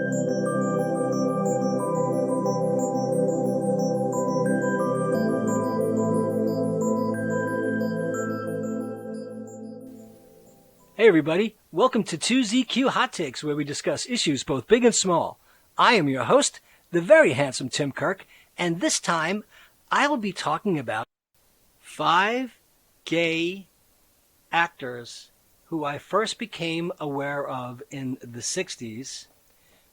Hey everybody, welcome to 2ZQ Hot Takes, where we discuss issues both big and small. I am your host, the very handsome Tim Kirk, and this time I will be talking about 5 gay actors who I first became aware of in the 60s,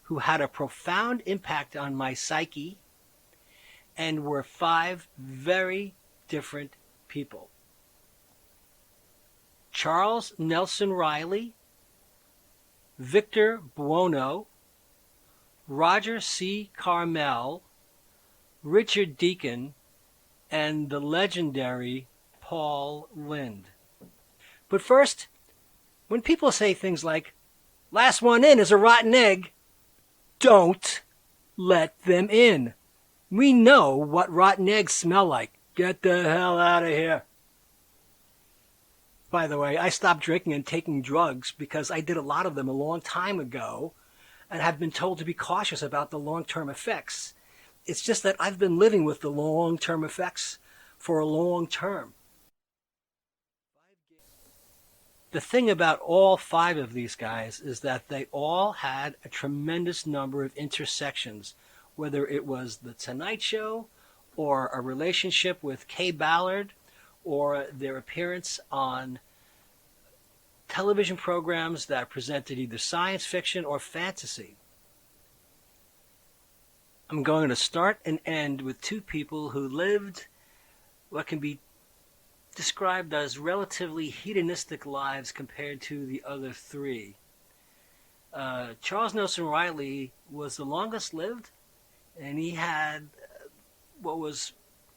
who had a profound impact on my psyche, and were 5 very different people. Charles Nelson Reilly, Victor Buono, Roger C. Carmel, Richard Deacon, and the legendary Paul Lynde. But first, when people say things like, "Last one in is a rotten egg," don't let them in. We know what rotten eggs smell like. Get the hell out of here. By the way, I stopped drinking and taking drugs because I did a lot of them a long time ago and have been told to be cautious about the long-term effects. It's just that I've been living with the long-term effects for a long term. The thing about all 5 of these guys is that they all had a tremendous number of intersections, whether it was The Tonight Show or a relationship with Kay Ballard, or their appearance on television programs that presented either science fiction or fantasy. I'm going to start and end with 2 people who lived what can be described as relatively hedonistic lives compared to the other 3. Charles Nelson Reilly was the longest lived, and he had what was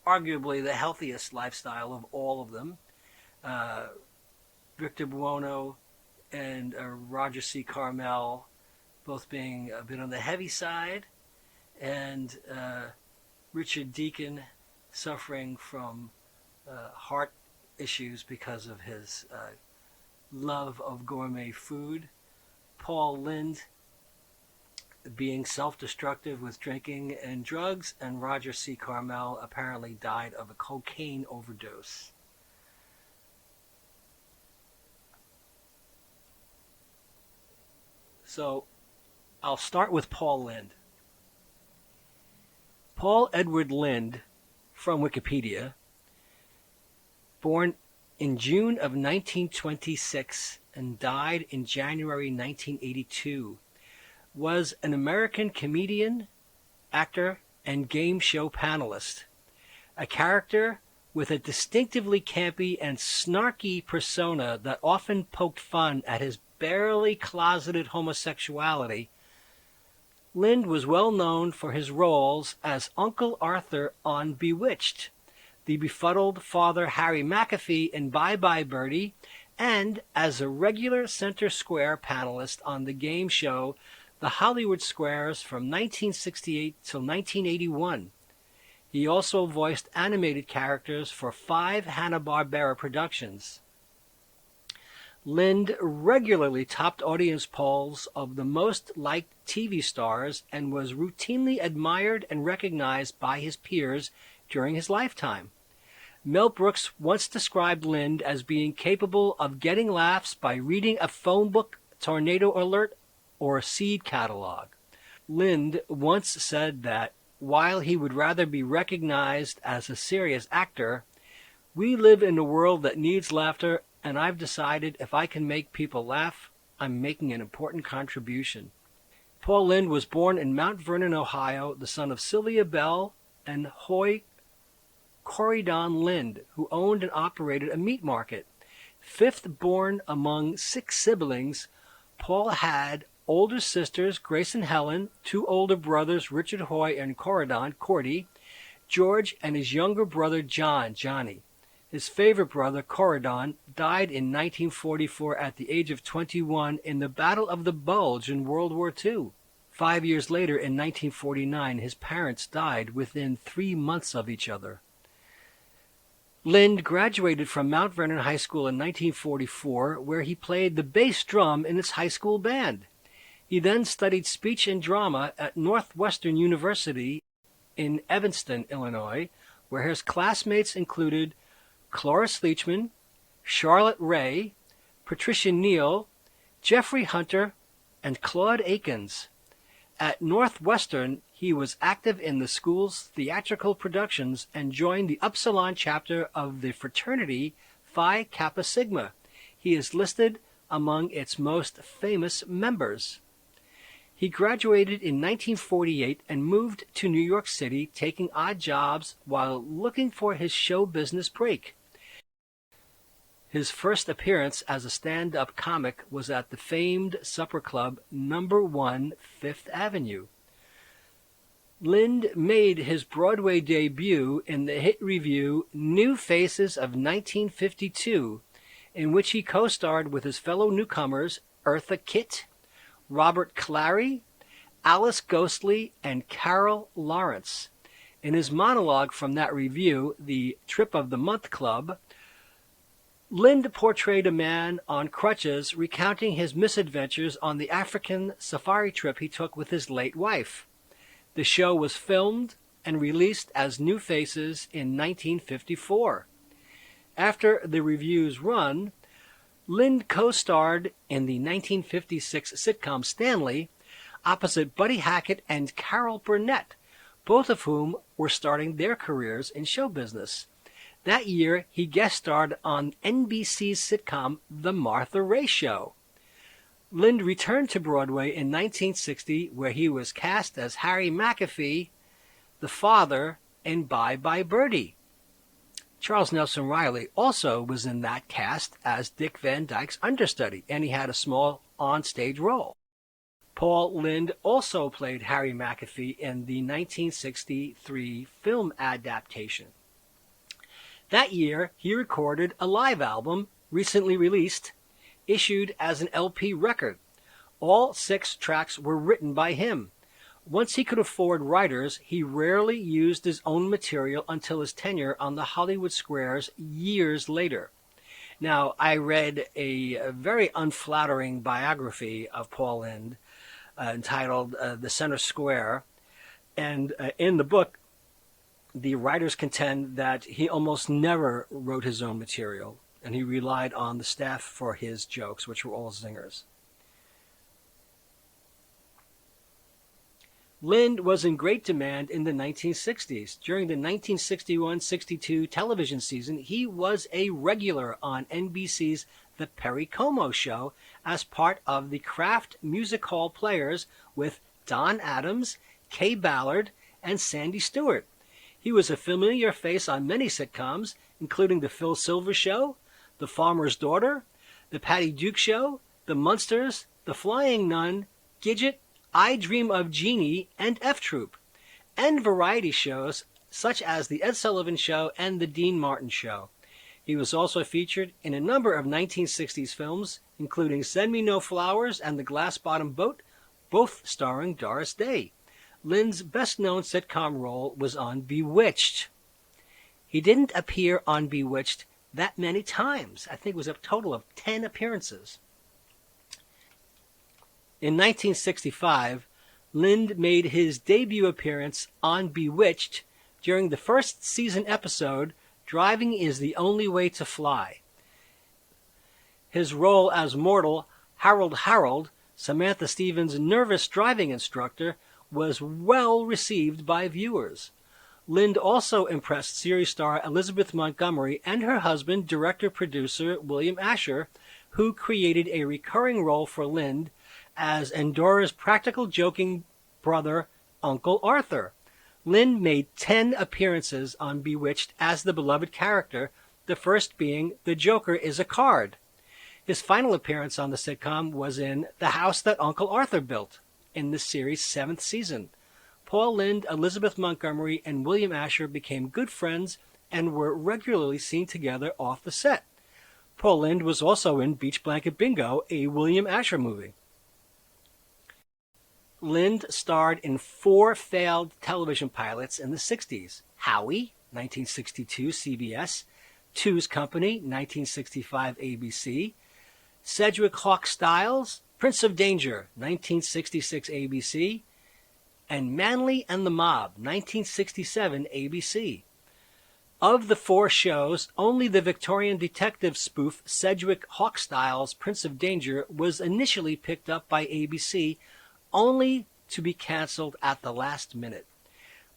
arguably the healthiest lifestyle of all of them. Victor Buono and Roger C. Carmel both being a bit on the heavy side, and Richard Deacon suffering from heart issues because of his love of gourmet food. Paul Lynde being self-destructive with drinking and drugs, and Roger C. Carmel apparently died of a cocaine overdose. So, I'll start with Paul Lynde. Paul Edward Lynde, from Wikipedia, born in June of 1926 and died in January 1982, was an American comedian, actor, and game show panelist. A character with a distinctively campy and snarky persona that often poked fun at his barely closeted homosexuality, Lynde was well known for his roles as Uncle Arthur on Bewitched, the befuddled Father Harry Mcafee in Bye Bye Birdie, and as a regular center square panelist on the game show The Hollywood Squares from 1968 till 1981. He also voiced animated characters for 5 Hanna-Barbera productions. Lynde regularly topped audience polls of the most liked TV stars and was routinely admired and recognized by his peers during his lifetime. Mel Brooks once described Lynde as being capable of getting laughs by reading a phone book, tornado alert, or a seed catalog. Lynde once said that while he would rather be recognized as a serious actor, "We live in a world that needs laughter, and I've decided if I can make people laugh, I'm making an important contribution." Paul Lynde was born in Mount Vernon, Ohio, the son of Sylvia Bell and Hoy Corydon Lynde, who owned and operated a meat market. 5th born among 6 siblings, Paul had older sisters Grace and Helen, 2 older brothers Richard Hoy and Corydon Cordy, George, and his younger brother John Johnny. His favorite brother Corydon died in 1944 at the age of 21 in the Battle of the Bulge in World War II. 5 years later, in 1949, his parents died within 3 months of each other. Lynde graduated from Mount Vernon High School in 1944, where he played the bass drum in its high school band. He then studied speech and drama at Northwestern University in Evanston, Illinois, where his classmates included Cloris Leachman, Charlotte Ray, Patricia Neal, Jeffrey Hunter, and Claude Akins. At Northwestern, he was active in the school's theatrical productions and joined the Upsilon chapter of the fraternity Phi Kappa Sigma. He is listed among its most famous members. He graduated in 1948 and moved to New York City, taking odd jobs while looking for his show business break. His first appearance as a stand-up comic was at the famed supper club No. 1 Fifth Avenue. Lynde made his Broadway debut in the hit revue New Faces of 1952, in which he co-starred with his fellow newcomers Eartha Kitt, Robert Clary, Alice Ghostley, and Carol Lawrence. In his monologue from that revue, the Trip of the Month Club, Lynde portrayed a man on crutches recounting his misadventures on the African safari trip he took with his late wife. The show was filmed and released as New Faces in 1954. After the revue's run, Lynde co-starred in the 1956 sitcom Stanley opposite Buddy Hackett and Carol Burnett, both of whom were starting their careers in show business. That year, he guest starred on NBC's sitcom The Martha Raye Show. Lynde returned to Broadway in 1960, where he was cast as Harry Mcafee, the father in Bye Bye Birdie. Charles Nelson Reilly also was in that cast as Dick Van Dyke's understudy, and he had a small on-stage role. Paul Lynde also played Harry Mcafee in the 1963 film adaptation. That year, he recorded a live album, recently released, issued as an LP record. All 6 tracks were written by him. Once he could afford writers, he rarely used his own material until his tenure on the Hollywood Squares years later. Now, I read a very unflattering biography of Paul Lynde entitled The Center Square, and in the book, the writers contend that he almost never wrote his own material, and he relied on the staff for his jokes, which were all zingers. Lynde was in great demand in the 1960s. During the 1961-62 television season, he was a regular on NBC's The Perry Como Show as part of the Kraft Music Hall Players with Don Adams, Kay Ballard, and Sandy Stewart. He was a familiar face on many sitcoms, including The Phil Silver Show, The Farmer's Daughter, The Patty Duke Show, The Munsters, The Flying Nun, Gidget, I Dream of Jeannie, and F Troop, and variety shows such as The Ed Sullivan Show and The Dean Martin Show. He was also featured in a number of 1960s films, including Send Me No Flowers and The Glass Bottom Boat, both starring Doris Day. Lynde's best-known sitcom role was on Bewitched. He didn't appear on Bewitched that many times. I think it was a total of 10 appearances. In 1965, Lynde made his debut appearance on Bewitched during the first season episode, Driving is the Only Way to Fly. His role as mortal Harold, Samantha Stevens' nervous driving instructor, was well received by viewers. Lynde also impressed series star Elizabeth Montgomery and her husband, director-producer William Asher, who created a recurring role for Lynde as Endora's practical joking brother, Uncle Arthur. Lynde made 10 appearances on Bewitched as the beloved character, the first being The Joker is a Card. His final appearance on the sitcom was in The House That Uncle Arthur Built, in the series' 7th season. Paul Lynde, Elizabeth Montgomery, and William Asher became good friends and were regularly seen together off the set. Paul Lynde was also in Beach Blanket Bingo, a William Asher movie. Lynde starred in 4 failed television pilots in the 60s. Howie, 1962, CBS, Two's Company, 1965, ABC, Sedgwick Hawk Styles, Prince of Danger, 1966 ABC, and Manly and the Mob, 1967 ABC. Of the four shows, only the Victorian detective spoof Sedgwick Hawkstyle's Prince of Danger was initially picked up by ABC, only to be canceled at the last minute.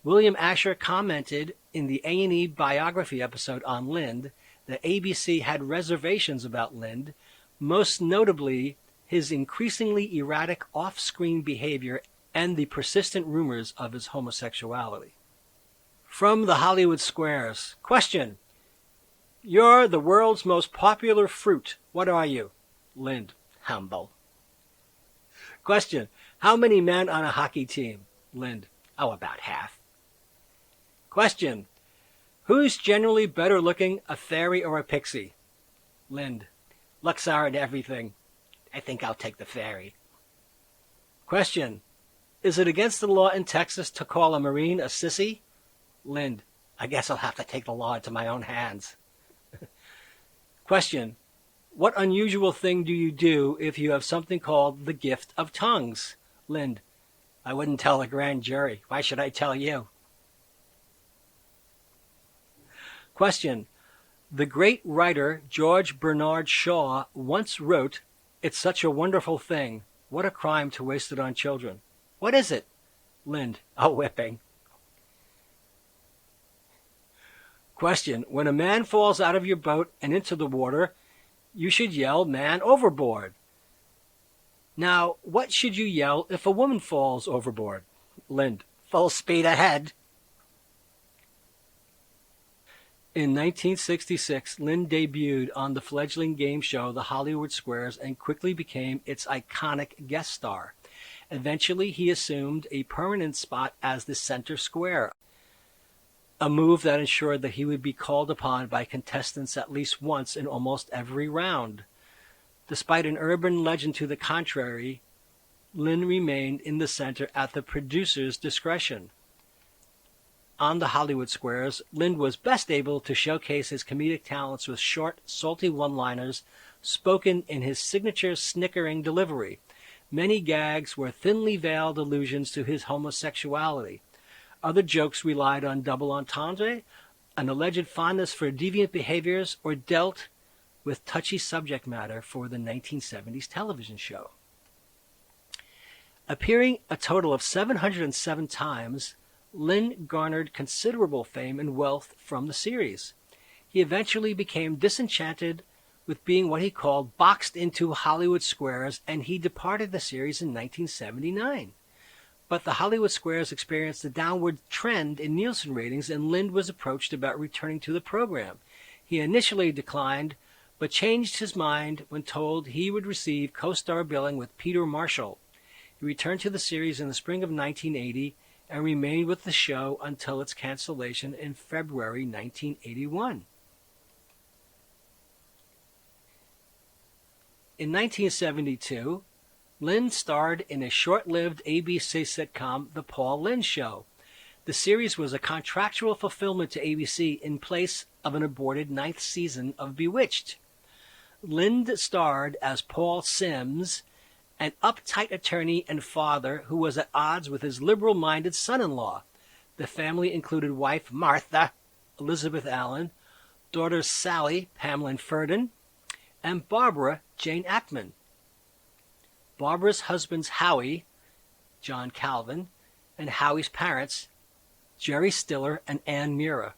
William Asher commented in the A&E biography episode on Lynde that ABC had reservations about Lynde, most notably his increasingly erratic off-screen behavior and the persistent rumors of his homosexuality. From the Hollywood Squares. Question. You're the world's most popular fruit. What are you? Lynde. Humble. Question. How many men on a hockey team? Lynde. Oh, about half. Question. Who's generally better looking, a fairy or a pixie? Lynde. Looks aren't everything. I think I'll take the fairy. Question. Is it against the law in Texas to call a Marine a sissy? Lynde. I guess I'll have to take the law into my own hands. Question. What unusual thing do you do if you have something called the gift of tongues? Lynde. I wouldn't tell the grand jury. Why should I tell you? Question. The great writer George Bernard Shaw once wrote, "It's such a wonderful thing. What a crime to waste it on children." What is it? Lynde. A whipping. Question. When a man falls out of your boat and into the water, you should yell, "Man overboard." Now, what should you yell if a woman falls overboard? Lynde. Full speed ahead. In 1966, Lynde debuted on the fledgling game show The Hollywood Squares and quickly became its iconic guest star. Eventually, he assumed a permanent spot as the center square, a move that ensured that he would be called upon by contestants at least once in almost every round. Despite an urban legend to the contrary, Lynde remained in the center at the producer's discretion. On the Hollywood Squares, Lynde was best able to showcase his comedic talents with short, salty one-liners spoken in his signature snickering delivery. Many gags were thinly veiled allusions to his homosexuality. Other jokes relied on double entendre, an alleged fondness for deviant behaviors, or dealt with touchy subject matter for the 1970s television show. Appearing a total of 707 times, Lynde garnered considerable fame and wealth from the series. He eventually became disenchanted with being what he called boxed into Hollywood Squares, and he departed the series in 1979. But the Hollywood Squares experienced a downward trend in Nielsen ratings, and Lynde was approached about returning to the program. He initially declined, but changed his mind when told he would receive co-star billing with Peter Marshall. He returned to the series in the spring of 1980 and remained with the show until its cancellation in February 1981. In 1972, Lynde starred in a short-lived ABC sitcom, The Paul Lynde Show. The series was a contractual fulfillment to ABC in place of an aborted 9th season of Bewitched. Lynde starred as Paul Sims, an uptight attorney and father who was at odds with his liberal-minded son-in-law. The family included wife Martha, Elizabeth Allen, daughters Sally, Pamela Ferdin, and Barbara, Jane Ackman. Barbara's husbands Howie, John Calvin, and Howie's parents, Jerry Stiller and Ann Mira.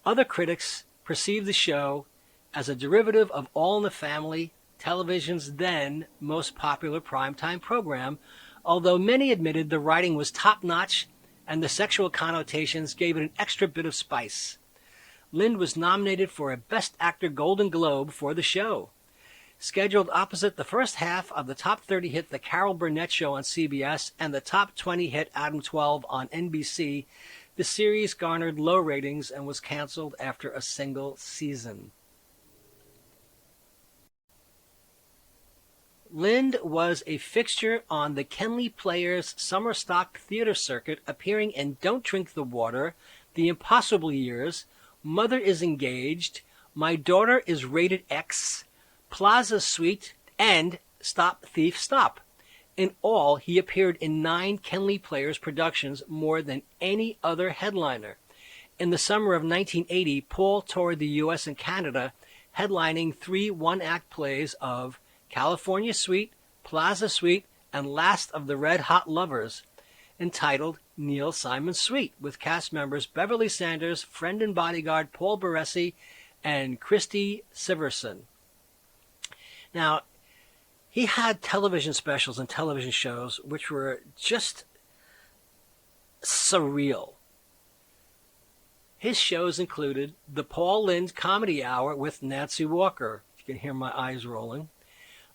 Other critics perceived the show as a derivative of All in the Family, television's then most popular primetime program, although many admitted the writing was top-notch and the sexual connotations gave it an extra bit of spice. Lynde was nominated for a Best Actor Golden Globe for the show. Scheduled opposite the first half of the top 30 hit The Carol Burnett Show on CBS and the top 20 hit Adam 12 on NBC, the series garnered low ratings and was canceled after a single season. Lynde was a fixture on the Kenley Players summer stock theater circuit, appearing in Don't Drink the Water, The Impossible Years, Mother is Engaged, My Daughter is Rated X, Plaza Suite, and Stop Thief Stop. In all, he appeared in 9 Kenley Players productions, more than any other headliner. In the summer of 1980, Paul toured the U.S. and Canada, headlining 3 one-act plays of California Suite, Plaza Suite, and Last of the Red Hot Lovers, entitled Neil Simon Suite, with cast members Beverly Sanders, friend and bodyguard Paul Baressi, and Christy Siverson. Now, he had television specials and television shows which were just surreal. His shows included the Paul Lynde Comedy Hour with Nancy Walker. You can hear my eyes rolling.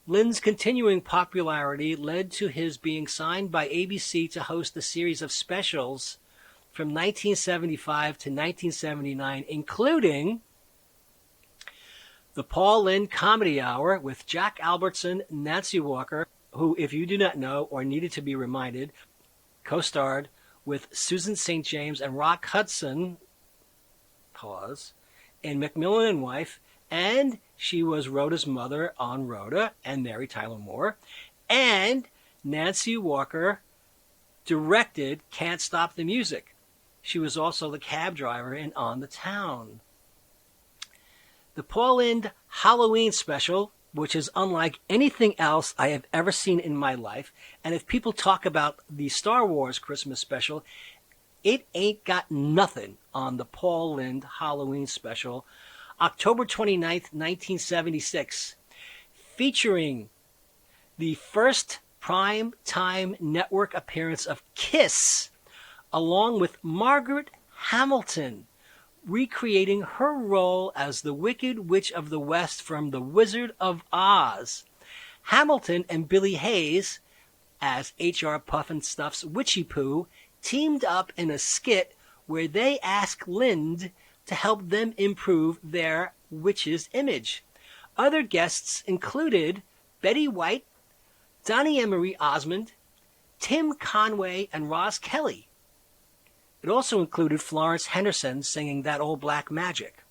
Lynde's continuing popularity led to his being signed by ABC to host a series of specials from 1975 to 1979, including the Paul Lynde Comedy Hour with Jack Albertson, Nancy Walker, who, if you do not know or needed to be reminded, co-starred with Susan St. James and Rock Hudson, in Macmillan and Wife, and she was Rhoda's mother on Rhoda and Mary Tyler Moore, and Nancy Walker directed Can't Stop the Music. She was also the cab driver in On the Town. The Paul Lynde Halloween special, which is unlike anything else I have ever seen in my life, and if people talk about the Star Wars Christmas special, it ain't got nothing on the Paul Lynde Halloween special, October 29th, 1976, featuring the first prime time network appearance of Kiss, along with Margaret Hamilton, recreating her role as the Wicked Witch of the West from The Wizard of Oz. Hamilton and Billy Hayes, as H.R. Pufnstuf's Witchy Poo, teamed up in a skit where they ask Lynde to help them improve their witch's image. Other guests included Betty White, Donnie and Marie Osmond, Tim Conway, and Roz Kelly. It also included Florence Henderson singing That Old Black Magic.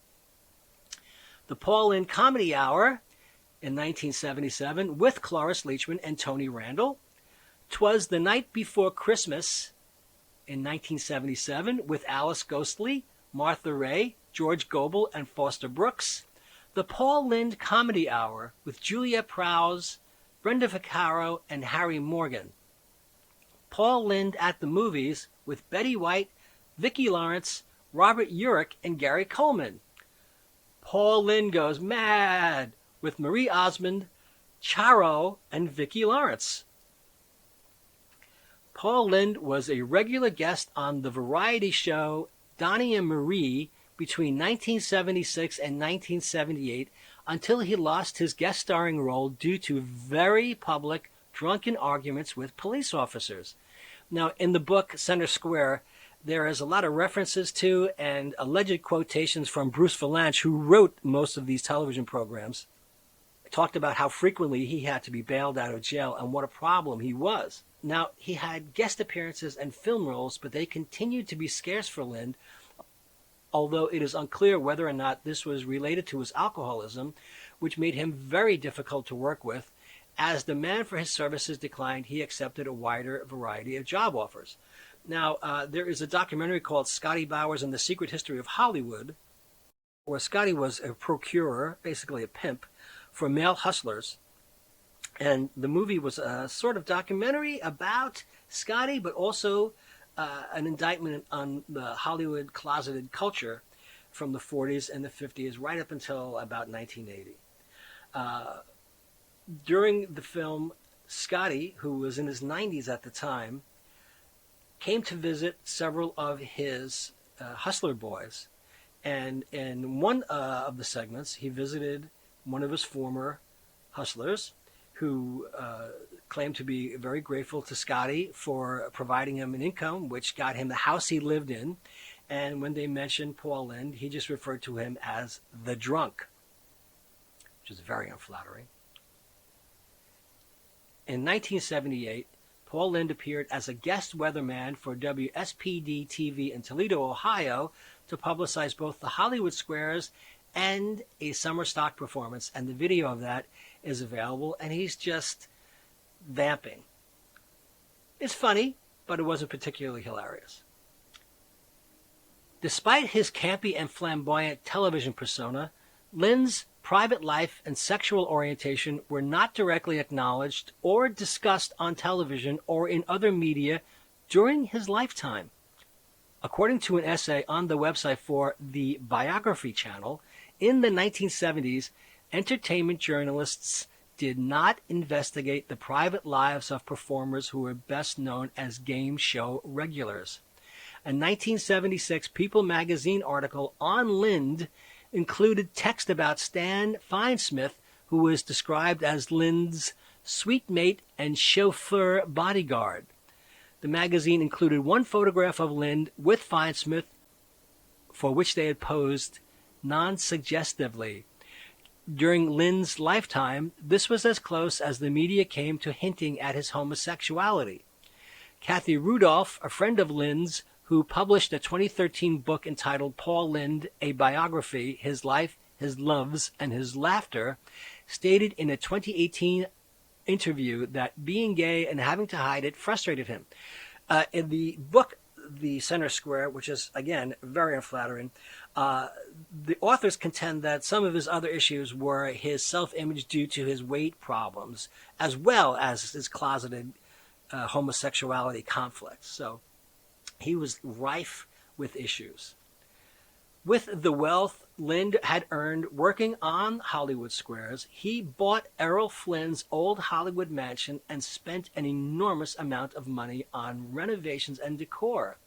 The Paul Lynde Comedy Hour in 1977 with Cloris Leachman and Tony Randall. 'Twas the Night Before Christmas in 1977 with Alice Ghostly, Martha Ray, George Gobel, and Foster Brooks. The Paul Lynde Comedy Hour with Julia Prowse, Brenda Vaccaro, and Harry Morgan. Paul Lynde at the Movies with Betty White, Vicki Lawrence, Robert Urich, and Gary Coleman. Paul Lynde Goes Mad with Marie Osmond, Charo, and Vicki Lawrence. Paul Lynde was a regular guest on the variety show Donnie and Marie between 1976 and 1978 until he lost his guest starring role due to very public drunken arguments with police officers. Now, in the book Center Square, there is a lot of references to and alleged quotations from Bruce Vilanch, who wrote most of these television programs. Talked about how frequently he had to be bailed out of jail and what a problem he was. Now, he had guest appearances and film roles, but they continued to be scarce for Lynde, although it is unclear whether or not this was related to his alcoholism, which made him very difficult to work with. As demand for his services declined, he accepted a wider variety of job offers. Now, there is a documentary called Scotty Bowers and the Secret History of Hollywood, where Scotty was a procurer, basically a pimp, for male hustlers. And the movie was a sort of documentary about Scotty, but also an indictment on the Hollywood closeted culture from the 40s and the 50s right up until about 1980. During the film, Scotty, who was in his 90s at the time, came to visit several of his hustler boys. And in one of the segments, he visited one of his former hustlers, who claimed to be very grateful to Scotty for providing him an income, which got him the house he lived in. And when they mentioned Paul Lynde, he just referred to him as the drunk, which is very unflattering. In 1978, Paul Lynde appeared as a guest weatherman for WSPD TV in Toledo, Ohio, to publicize both the Hollywood Squares and a summer stock performance. And the video of that is available, and he's just vamping. It's funny, but it wasn't particularly hilarious. Despite his campy and flamboyant television persona, Lynde's private life and sexual orientation were not directly acknowledged or discussed on television or in other media during his lifetime. According to an essay on the website for the Biography Channel, in the 1970s, entertainment journalists did not investigate the private lives of performers who were best known as game show regulars. A 1976 People magazine article on Lynde included text about Stan Finesmith, who was described as Lynde's sweet mate and chauffeur bodyguard. The magazine included one photograph of Lynde with Finesmith, for which they had posed non-suggestively. During Lynde's lifetime, this was as close as the media came to hinting at his homosexuality. Kathy Rudolph, a friend of Lynde's, who published a 2013 book entitled Paul Lynde, A Biography, His Life, His Loves, and His Laughter, stated in a 2018 interview that being gay and having to hide it frustrated him. In the book, The Center Square, which is, again, very unflattering, the authors contend that some of his other issues were his self-image due to his weight problems, as well as his closeted homosexuality conflicts. So he was rife with issues. With the wealth Lynde had earned working on Hollywood squares, he bought Errol Flynn's old Hollywood mansion and spent an enormous amount of money on renovations and decor.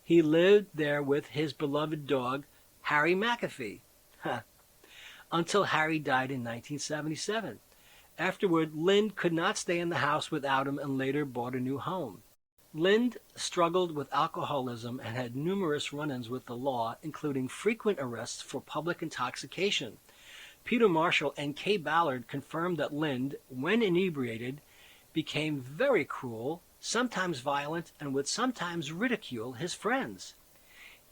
He lived there with his beloved dog, Harry Mcafee, until Harry died in 1977. Afterward, Lynde could not stay in the house without him and later bought a new home. Lynde struggled with alcoholism and had numerous run-ins with the law, including frequent arrests for public intoxication. Peter Marshall and Kay Ballard confirmed that Lynde, when inebriated, became very cruel, sometimes violent, and would sometimes ridicule his friends.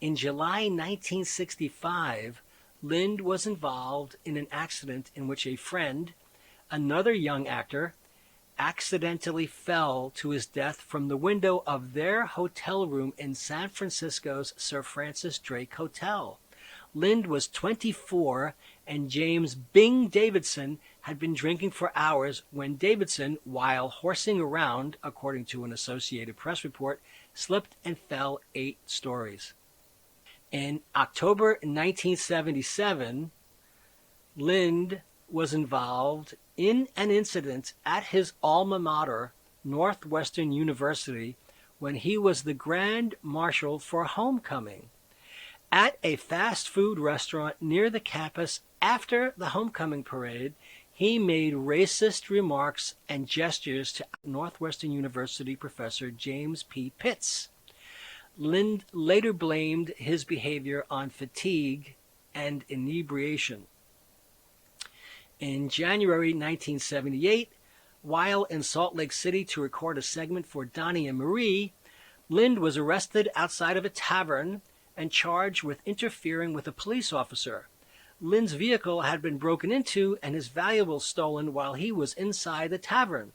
In July 1965, Lynde was involved in an accident in which a friend, another young actor, accidentally fell to his death from the window of their hotel room in San Francisco's Sir Francis Drake Hotel. Lynde was 24, and James Bing Davidson had been drinking for hours when Davidson, while horsing around, according to an Associated Press report, slipped and fell 8 stories. In October 1977, Lynde was involved in an incident at his alma mater, Northwestern University, when he was the Grand Marshal for homecoming. At a fast food restaurant near the campus after the homecoming parade, he made racist remarks and gestures to Northwestern University professor James P. Pitts. Lynde later blamed his behavior on fatigue and inebriation. In January 1978, while in Salt Lake City to record a segment for Donnie and Marie, Lynde was arrested outside of a tavern and charged with interfering with a police officer. Lynde's vehicle had been broken into and his valuables stolen while he was inside the tavern.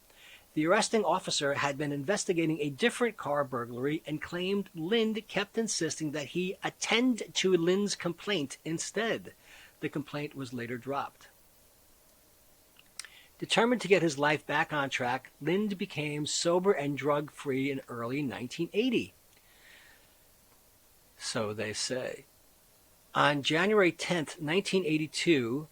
The arresting officer had been investigating a different car burglary and claimed Lynde kept insisting that he attend to Lynde's complaint instead. The complaint was later dropped. Determined to get his life back on track, Lynde became sober and drug-free in early 1980. So they say. On January 10, 1982,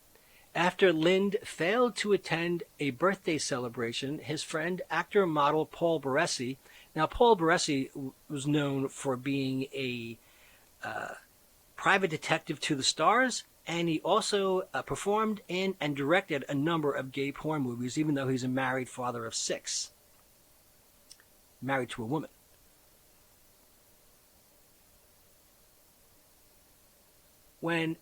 after Lynde failed to attend a birthday celebration, his friend, actor-model Paul Baressi. Now, Paul Baressi was known for being a private detective to the stars, and he also performed in and directed a number of gay porn movies, even though he's a married father of 6. Married to a woman. When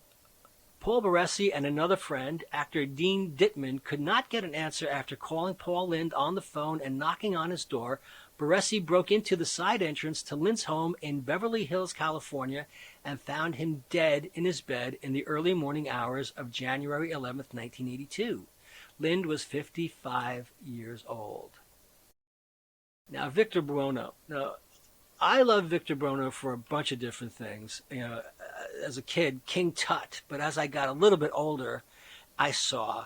Paul Baressi and another friend, actor Dean Dittman, could not get an answer after calling Paul Lynde on the phone and knocking on his door, Baressi broke into the side entrance to Lynde's home in Beverly Hills, California, and found him dead in his bed in the early morning hours of January 11, 1982. Lynde was 55 years old. Now, Victor Buono. Now, I love Victor Buono for a bunch of different things. As a kid, King Tut. But as I got a little bit older, I saw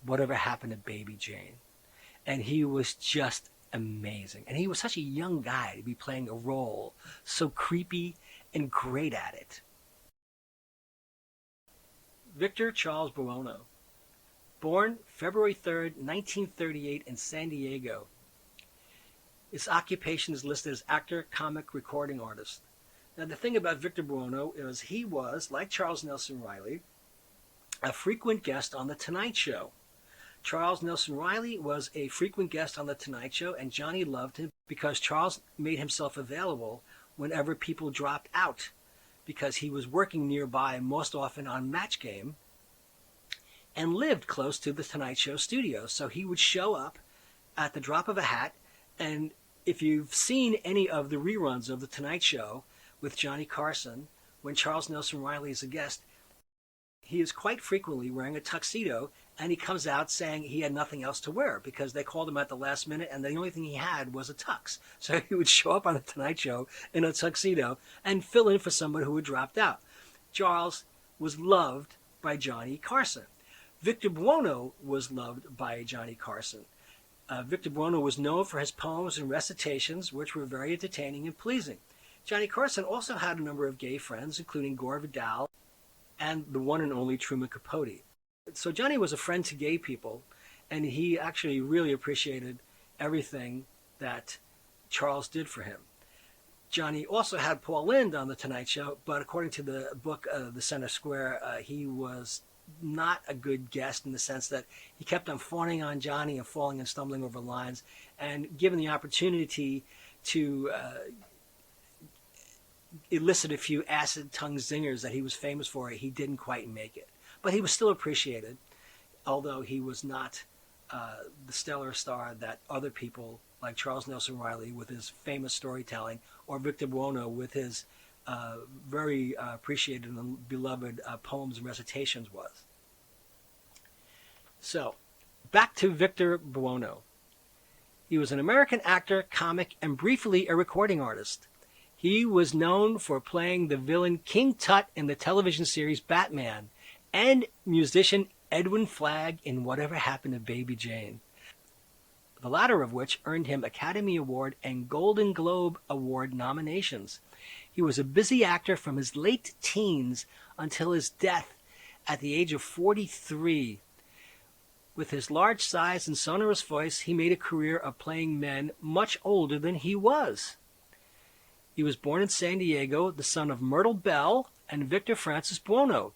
Whatever Happened to Baby Jane. And he was just amazing. And he was such a young guy to be playing a role so creepy and great at it. Victor Charles Buono. Born February 3rd, 1938 in San Diego. His occupation is listed as actor, comic, recording artist. Now, the thing about Victor Buono is he was, like Charles Nelson Reilly, a frequent guest on The Tonight Show. Charles Nelson Reilly was a frequent guest on The Tonight Show, and Johnny loved him because Charles made himself available whenever people dropped out, because he was working nearby, most often on Match Game, and lived close to The Tonight Show studio. So he would show up at the drop of a hat, and if you've seen any of the reruns of The Tonight Show with Johnny Carson, when Charles Nelson Reilly is a guest, he is quite frequently wearing a tuxedo, and he comes out saying he had nothing else to wear because they called him at the last minute and the only thing he had was a tux. So he would show up on The Tonight Show in a tuxedo and fill in for someone who had dropped out. Charles was loved by Johnny Carson. Victor Buono was loved by Johnny Carson. Victor Buono was known for his poems and recitations, which were very entertaining and pleasing. Johnny Carson also had a number of gay friends, including Gore Vidal and the one and only Truman Capote. So Johnny was a friend to gay people, and he actually really appreciated everything that Charles did for him. Johnny also had Paul Lynde on The Tonight Show, but according to the book, The Center Square, he was not a good guest in the sense that he kept on fawning on Johnny and falling and stumbling over lines, and given the opportunity to elicit a few acid-tongue zingers that he was famous for, he didn't quite make it. But he was still appreciated, although he was not the stellar star that other people like Charles Nelson Reilly with his famous storytelling, or Victor Buono with his very appreciated and beloved poems and recitations was. So, back to Victor Buono. He was an American actor, comic, and briefly a recording artist. He was known for playing the villain King Tut in the television series Batman, and musician Edwin Flagg in Whatever Happened to Baby Jane, the latter of which earned him Academy Award and Golden Globe Award nominations. He was a busy actor from his late teens until his death at the age of 43. With his large size and sonorous voice, he made a career of playing men much older than he was. He was born in San Diego, the son of Myrtle Bell and Victor Francis Buono.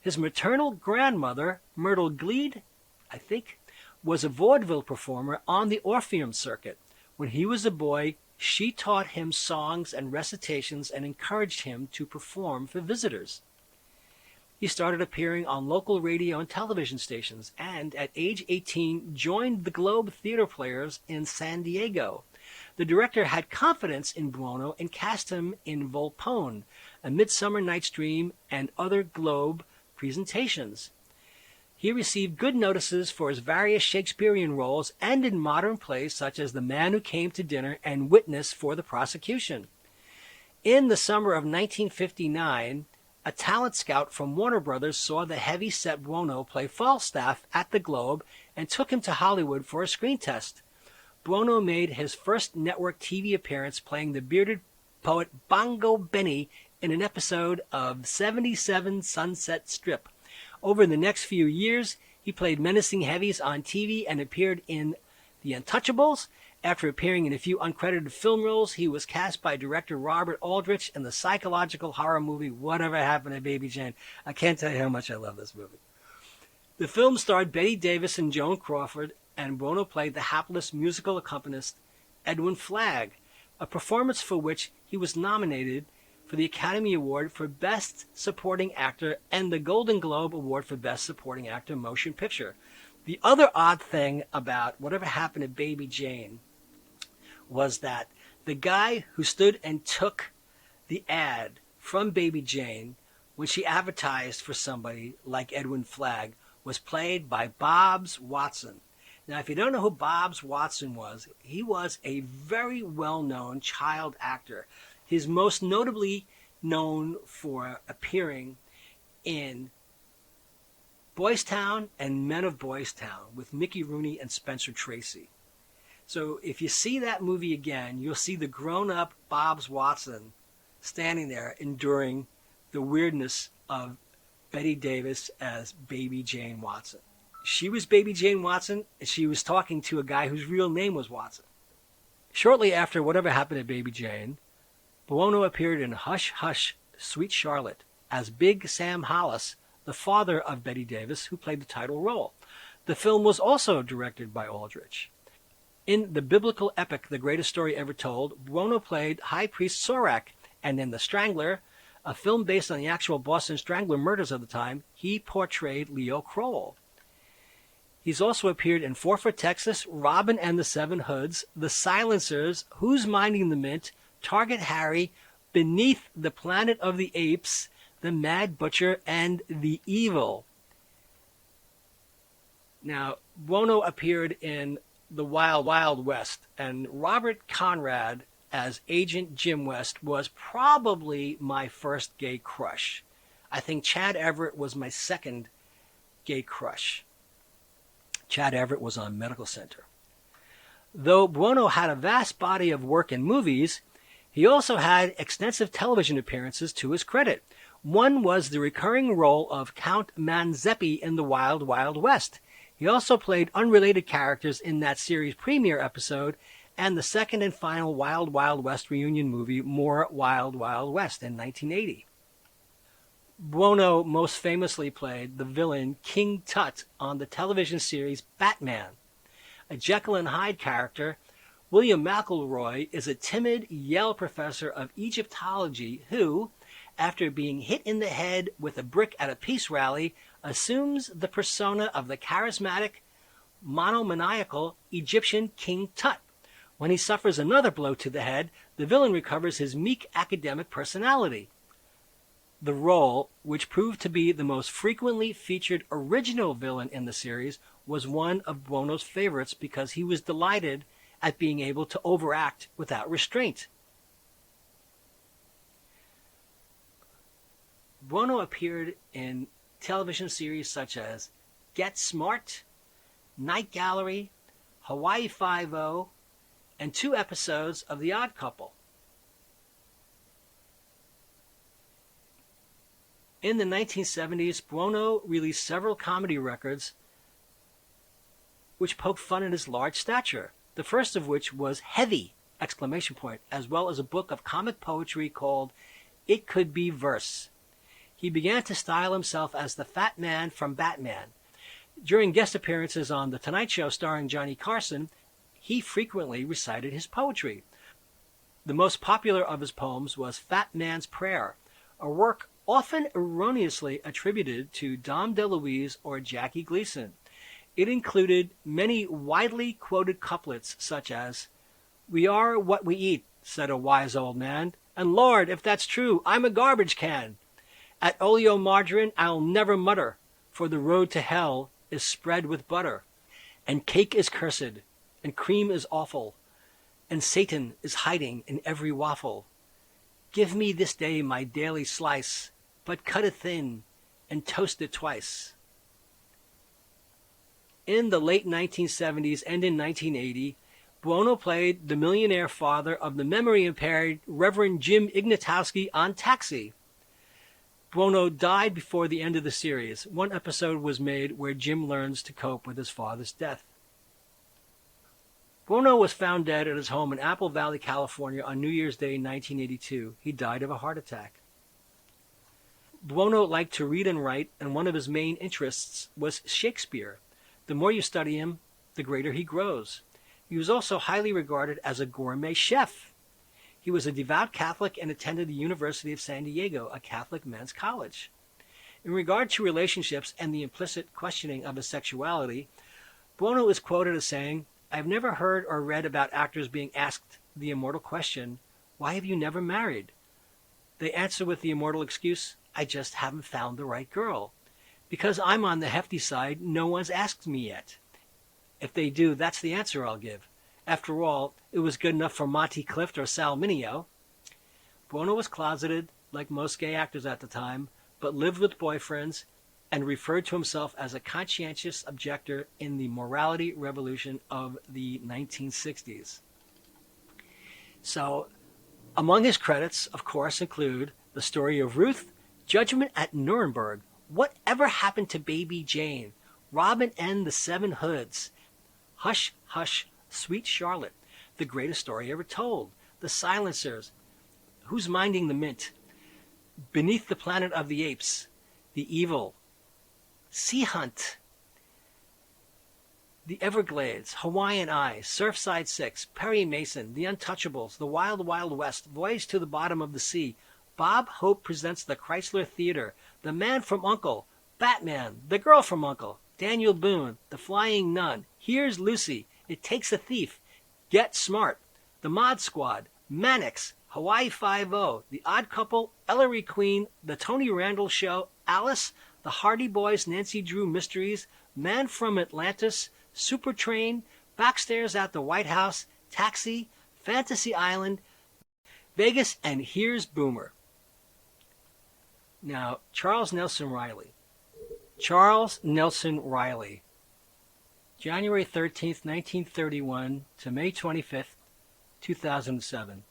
His maternal grandmother, Myrtle Gleed, I think, was a vaudeville performer on the Orpheum circuit. When he was a boy, she taught him songs and recitations and encouraged him to perform for visitors. He started appearing on local radio and television stations, and at age 18 joined the Globe Theater Players in San Diego. The director had confidence in Buono and cast him in Volpone, A Midsummer Night's Dream, and other Globe presentations. He received good notices for his various Shakespearean roles and in modern plays such as The Man Who Came to Dinner and Witness for the Prosecution. In the summer of 1959, a talent scout from Warner Brothers saw the heavy-set Buono play Falstaff at the Globe and took him to Hollywood for a screen test. Buono made his first network TV appearance playing the bearded poet Bongo Benny in an episode of 77 Sunset Strip. Over the next few years, he played menacing heavies on TV and appeared in The Untouchables. After appearing in a few uncredited film roles, he was cast by director Robert Aldrich in the psychological horror movie Whatever Happened to Baby Jane. I can't tell you how much I love this movie. The film starred Betty Davis and Joan Crawford, and Buono played the hapless musical accompanist Edwin Flagg, a performance for which he was nominated for the Academy Award for Best Supporting Actor and the Golden Globe Award for Best Supporting Actor Motion Picture. The other odd thing about Whatever Happened to Baby Jane was that the guy who stood and took the ad from Baby Jane when she advertised for somebody like Edwin Flagg was played by Bobs Watson. Now, if you don't know who Bobs Watson was, he was a very well-known child actor. He's most notably known for appearing in Boys Town and Men of Boys Town with Mickey Rooney and Spencer Tracy. So if you see that movie again, you'll see the grown-up Bobs Watson standing there enduring the weirdness of Bette Davis as Baby Jane Watson. She was Baby Jane Watson, and she was talking to a guy whose real name was Watson. Shortly after Whatever Happened to Baby Jane, Buono appeared in Hush Hush, Sweet Charlotte as Big Sam Hollis, the father of Bette Davis, who played the title role. The film was also directed by Aldrich. In the biblical epic The Greatest Story Ever Told, Buono played High Priest Sorak, and in The Strangler, a film based on the actual Boston Strangler murders of the time, he portrayed Leo Kroll. He's also appeared in Forfeit, Texas, Robin and the Seven Hoods, The Silencers, Who's Minding the Mint, Target Harry, Beneath the Planet of the Apes, The Mad Butcher, and The Evil. Now, Buono appeared in The Wild Wild West, and Robert Conrad as Agent Jim West was probably my first gay crush. I think Chad Everett was my second gay crush. Chad Everett was on Medical Center. Though Buono had a vast body of work in movies, he also had extensive television appearances to his credit. One was the recurring role of Count Manzeppi in The Wild Wild West. He also played unrelated characters in that series' premiere episode and the second and final Wild Wild West reunion movie, More Wild Wild West, in 1980. Buono most famously played the villain King Tut on the television series Batman. A Jekyll and Hyde character, William Mcelroy is a timid Yale professor of Egyptology who, after being hit in the head with a brick at a peace rally, assumes the persona of the charismatic, monomaniacal Egyptian King Tut. When he suffers another blow to the head, the villain recovers his meek academic personality. The role, which proved to be the most frequently featured original villain in the series, was one of Buono's favorites because he was delighted at being able to overact without restraint. Buono appeared in television series such as Get Smart, Night Gallery, Hawaii Five-0, and 2 episodes of The Odd Couple. In the 1970s, Buono released several comedy records which poked fun at his large stature, the first of which was Heavy! As well as a book of comic poetry called It Could Be Verse. He began to style himself as the Fat Man from Batman. During guest appearances on The Tonight Show starring Johnny Carson, he frequently recited his poetry. The most popular of his poems was Fat Man's Prayer, a work often erroneously attributed to Dom DeLuise or Jackie Gleason. It included many widely quoted couplets such as, "We are what we eat," said a wise old man, "and Lord, if that's true, I'm a garbage can. At oleomargarine I'll never mutter, for the road to hell is spread with butter. And cake is cursed, and cream is awful, and Satan is hiding in every waffle. Give me this day my daily slice, but cut it thin and toast it twice." In the late 1970s and in 1980, Buono played the millionaire father of the memory-impaired Reverend Jim Ignatowski on Taxi. Buono died before the end of the series. One episode was made where Jim learns to cope with his father's death. Buono was found dead at his home in Apple Valley, California on New Year's Day 1982. He died of a heart attack. Buono liked to read and write, and one of his main interests was Shakespeare. The more you study him, the greater he grows. He was also highly regarded as a gourmet chef. He was a devout Catholic and attended the University of San Diego, a Catholic men's college. In regard to relationships and the implicit questioning of his sexuality, Buono is quoted as saying, "I've never heard or read about actors being asked the immortal question, 'Why have you never married?' They answer with the immortal excuse, 'I just haven't found the right girl.' Because I'm on the hefty side, no one's asked me yet. If they do, that's the answer I'll give. After all, it was good enough for Monty Clift or Sal Mineo. Buono was closeted, like most gay actors at the time, but lived with boyfriends and referred to himself as a conscientious objector in the morality revolution of the 1960s. So, among his credits, of course, include The Story of Ruth, Judgment at Nuremberg, Whatever Happened to Baby Jane, Robin and the Seven Hoods, Hush, Hush, Sweet Charlotte, The Greatest Story Ever Told, The Silencers, Who's Minding the Mint, Beneath the Planet of the Apes, The Evil, Sea Hunt, The Everglades, Hawaiian Eye, Surfside 6, Perry Mason, The Untouchables, The Wild Wild West, Voyage to the Bottom of the Sea, Bob Hope Presents the Chrysler Theater, The Man from U.N.C.L.E., Batman, The Girl from U.N.C.L.E., Daniel Boone, The Flying Nun, Here's Lucy, It Takes a Thief, Get Smart, The Mod Squad, Mannix, Hawaii Five-0, The Odd Couple, Ellery Queen, The Tony Randall Show, Alice, The Hardy Boys, Nancy Drew Mysteries, Man from Atlantis, Supertrain, Backstairs at the White House, Taxi, Fantasy Island, Vegas, and Here's Boomer. Now, Charles Nelson Reilly. Charles Nelson Reilly, January 13th, 1931 to May 25th, 2007,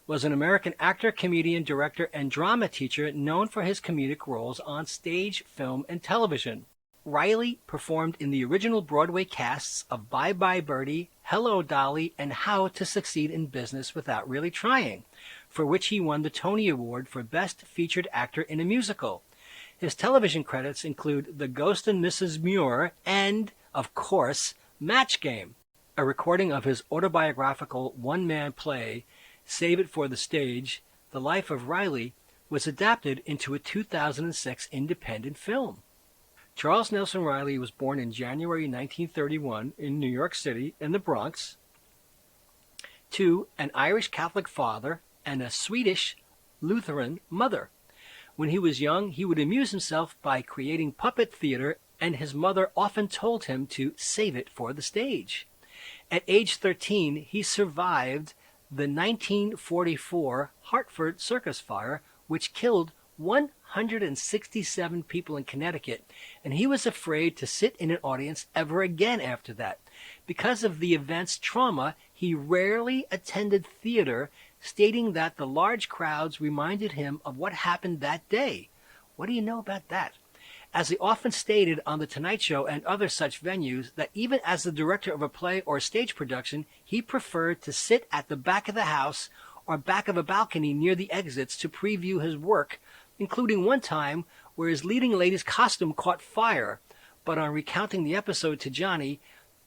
was an American actor, comedian, director, and drama teacher known for his comedic roles on stage, film, and television. Reilly performed in the original Broadway casts of Bye Bye Birdie, Hello Dolly, and How to Succeed in Business Without Really Trying, for which he won the Tony Award for Best Featured Actor in a Musical. His television credits include The Ghost and Mrs. Muir and, of course, Match Game, a recording of his autobiographical one-man play, Save It for the Stage. The Life of Reilly was adapted into a 2006 independent film. Charles Nelson Reilly was born in January 1931 in New York City in the Bronx to an Irish Catholic father and a Swedish Lutheran mother. When he was young, he would amuse himself by creating puppet theater, and his mother often told him to save it for the stage. At age 13, he survived the 1944 Hartford Circus Fire, which killed 167 people in Connecticut, and he was afraid to sit in an audience ever again after that. Because of the event's trauma, he rarely attended theater, stating that the large crowds reminded him of what happened that day. What do you know about that? As he often stated on The Tonight Show and other such venues, that even as the director of a play or stage production, he preferred to sit at the back of the house or back of a balcony near the exits to preview his work, including one time where his leading lady's costume caught fire. But on recounting the episode to Johnny,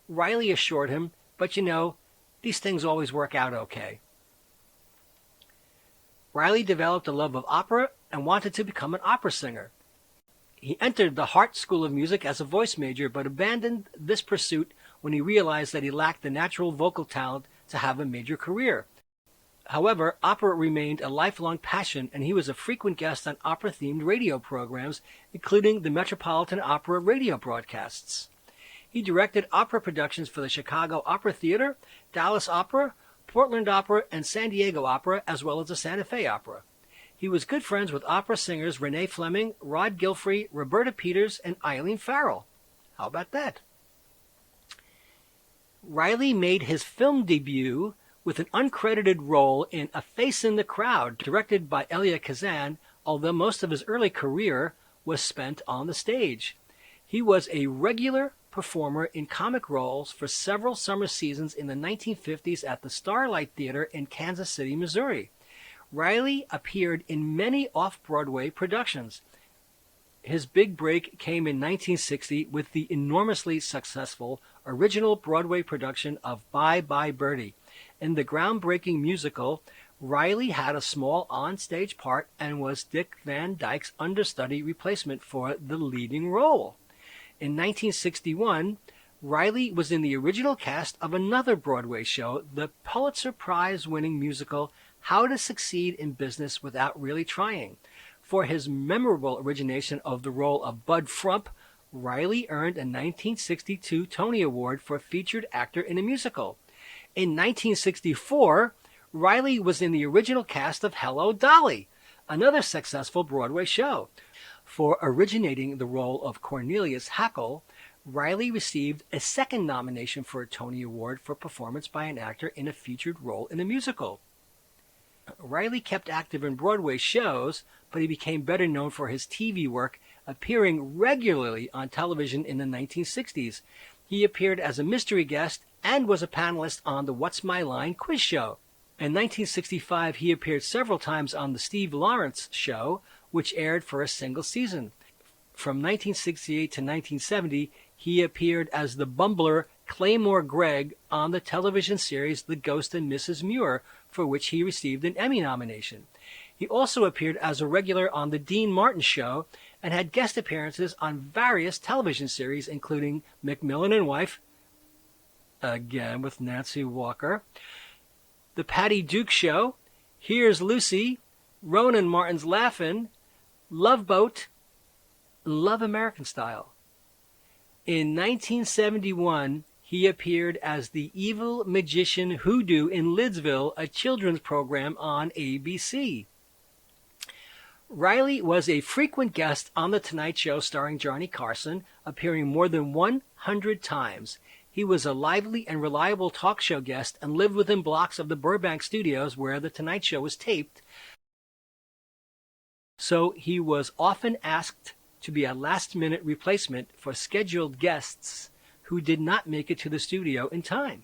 Reilly assured him, "But you know, these things always work out okay." Reilly developed a love of opera and wanted to become an opera singer. He entered the Hart School of Music as a voice major, but abandoned this pursuit when he realized that he lacked the natural vocal talent to have a major career. However, opera remained a lifelong passion, and he was a frequent guest on opera-themed radio programs, including the Metropolitan Opera radio broadcasts. He directed opera productions for the Chicago Opera Theater, Dallas Opera, Portland Opera, and San Diego Opera, as well as the Santa Fe Opera. He was good friends with opera singers Renee Fleming, Rod Gilfrey, Roberta Peters, and Eileen Farrell. How about that? Reilly made his film debut with an uncredited role in A Face in the Crowd, directed by Elia Kazan, although most of his early career was spent on the stage. He was a regular performer in comic roles for several summer seasons in the 1950s at the Starlight Theater in Kansas City, Missouri. Reilly appeared in many off-Broadway productions. His big break came in 1960 with the enormously successful original Broadway production of Bye Bye Birdie. In the groundbreaking musical, Reilly had a small on-stage part and was Dick Van Dyke's understudy replacement for the leading role. In 1961, Reilly was in the original cast of another Broadway show, the Pulitzer Prize-winning musical How to Succeed in Business Without Really Trying. For his memorable origination of the role of Bud Frump, Reilly earned a 1962 Tony Award for Featured Actor in a Musical. In 1964, Reilly was in the original cast of Hello, Dolly, another successful Broadway show. For originating the role of Cornelius Hackle, Reilly received a second nomination for a Tony Award for performance by an actor in a featured role in a musical. Reilly kept active in Broadway shows, but he became better known for his TV work, appearing regularly on television in the 1960s. He appeared as a mystery guest and was a panelist on the What's My Line quiz show. In 1965, he appeared several times on The Steve Lawrence Show, which aired for a single season. From 1968 to 1970, he appeared as the bumbler Claymore Gregg on the television series The Ghost and Mrs. Muir, for which he received an Emmy nomination. He also appeared as a regular on The Dean Martin Show and had guest appearances on various television series, including McMillan and Wife, again with Nancy Walker, The Patty Duke Show, Here's Lucy, Ronan Martin's Laugh-In, Love Boat, Love American Style. In 1971, he appeared as the evil magician Hoodoo in Lidsville, a children's program on ABC. Reilly was a frequent guest on The Tonight Show starring Johnny Carson, appearing more than 100 times. He was a lively and reliable talk show guest and lived within blocks of the Burbank studios where The Tonight Show was taped, so he was often asked to be a last-minute replacement for scheduled guests who did not make it to the studio in time.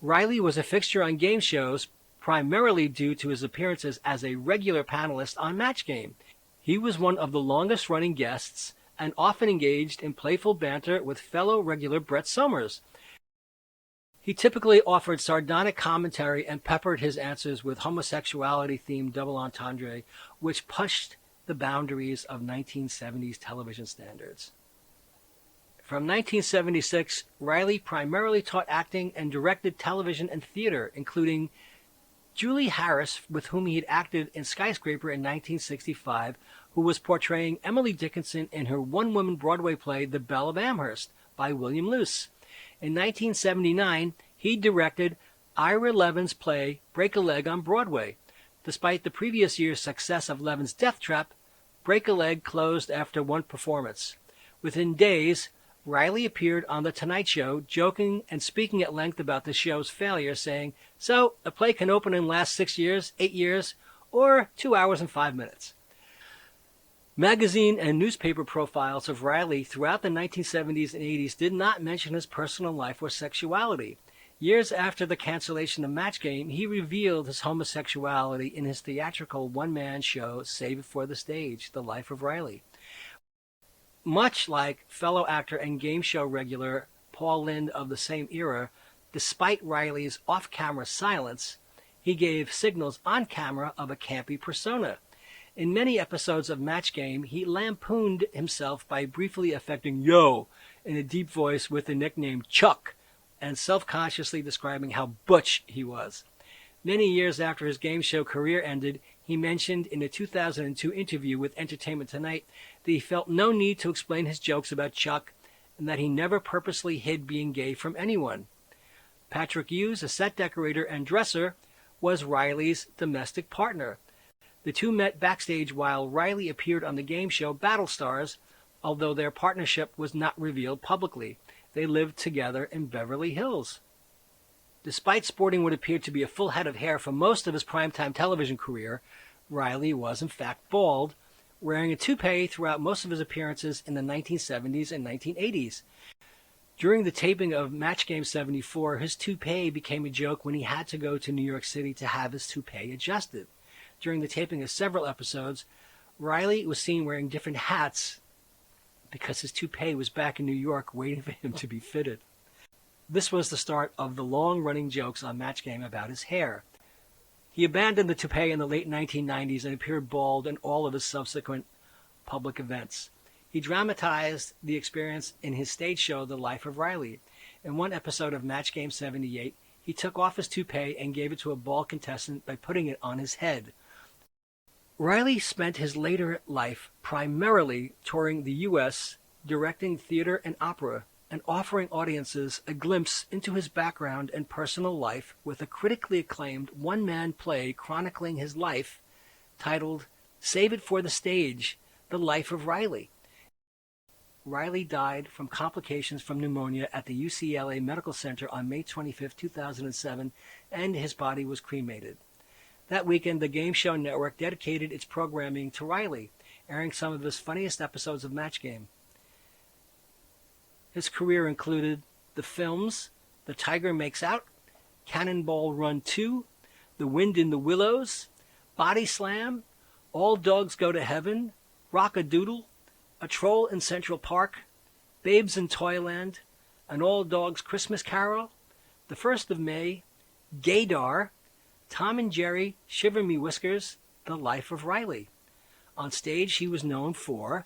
Reilly was a fixture on game shows, primarily due to his appearances as a regular panelist on Match Game. He was one of the longest-running guests and often engaged in playful banter with fellow regular Brett Somers. He typically offered sardonic commentary and peppered his answers with homosexuality-themed double entendre, which pushed the boundaries of 1970s television standards. From 1976, Reilly primarily taught acting and directed television and theater, including Julie Harris, with whom he had acted in Skyscraper in 1965, who was portraying Emily Dickinson in her one-woman Broadway play The Belle of Amherst by William Luce. In 1979, he directed Ira Levin's play Break a Leg on Broadway. Despite the previous year's success of Levin's Death Trap, Break a Leg closed after one performance. Within days, Reilly appeared on The Tonight Show, joking and speaking at length about the show's failure, saying, "So, a play can open and last 6 years, 8 years, or 2 hours and 5 minutes." Magazine and newspaper profiles of Reilly throughout the 1970s and 80s did not mention his personal life or sexuality. Years after the cancellation of Match Game, he revealed his homosexuality in his theatrical one-man show Save It for the Stage, The Life of Reilly. Much like fellow actor and game show regular Paul Lynde of the same era, despite Reilly's off-camera silence, he gave signals on camera of a campy persona. In many episodes of Match Game, he lampooned himself by briefly affecting "yo" in a deep voice with the nickname Chuck, and self-consciously describing how butch he was. Many years after his game show career ended, he mentioned in a 2002 interview with Entertainment Tonight that he felt no need to explain his jokes about Chuck and that he never purposely hid being gay from anyone. Patrick Hughes, a set decorator and dresser, was Reilly's domestic partner. The two met backstage while Reilly appeared on the game show Battlestars, although their partnership was not revealed publicly. They lived together in Beverly Hills. Despite sporting what appeared to be a full head of hair for most of his primetime television career, Reilly was in fact bald, wearing a toupee throughout most of his appearances in the 1970s and 1980s. During the taping of Match Game 74, his toupee became a joke when he had to go to New York City to have his toupee adjusted. During the taping of several episodes, Reilly was seen wearing different hats because his toupee was back in New York waiting for him to be fitted. This was the start of the long-running jokes on Match Game about his hair. He abandoned the toupee in the late 1990s and appeared bald in all of his subsequent public events. He dramatized the experience in his stage show, The Life of Reilly. In one episode of Match Game 78, he took off his toupee and gave it to a bald contestant by putting it on his head. Reilly spent his later life primarily touring the U.S., directing theater and opera, and offering audiences a glimpse into his background and personal life with a critically acclaimed one-man play chronicling his life titled Save It for the Stage, The Life of Reilly. Reilly died from complications from pneumonia at the UCLA Medical Center on May 25, 2007, and his body was cremated. That weekend, the Game Show Network dedicated its programming to Reilly, airing some of his funniest episodes of Match Game. His career included the films The Tiger Makes Out, Cannonball Run 2, The Wind in the Willows, Body Slam, All Dogs Go to Heaven, Rock-a-Doodle, A Troll in Central Park, Babes in Toyland, An All Dogs Christmas Carol, The 1st of May, Gaydar, Tom and Jerry, Shiver Me Whiskers, The Life of Reilly. On stage, he was known for